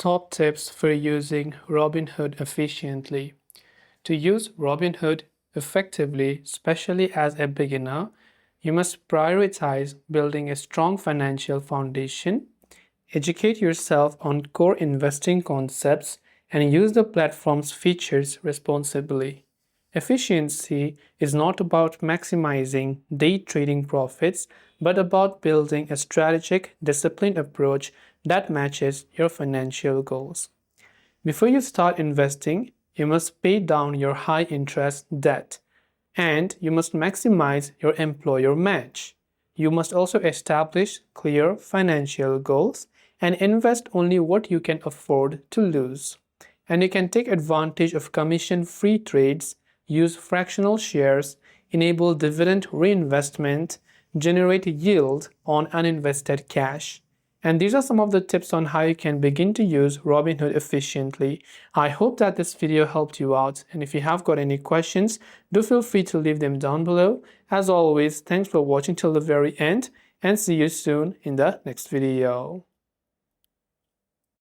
Top tips for using Robinhood efficiently. To use Robinhood effectively, especially as a beginner, you must prioritize building a strong financial foundation, educate yourself on core investing concepts, and use the platform's features responsibly. Efficiency is not about maximizing day trading profits, but about building a strategic, disciplined approach that matches your financial goals. Before you start investing, you must pay down your high interest debt and you must maximize your employer match. You must also establish clear financial goals and invest only what you can afford to lose. And you can take advantage of commission-free trades, use fractional shares, enable dividend reinvestment, generate yield on uninvested cash. And these are some of the tips on how you can begin to use Robinhood efficiently. I hope that this video helped you out, and if you have got any questions, do feel free to leave them down below. As always, thanks for watching till the very end, and see you soon in the next video.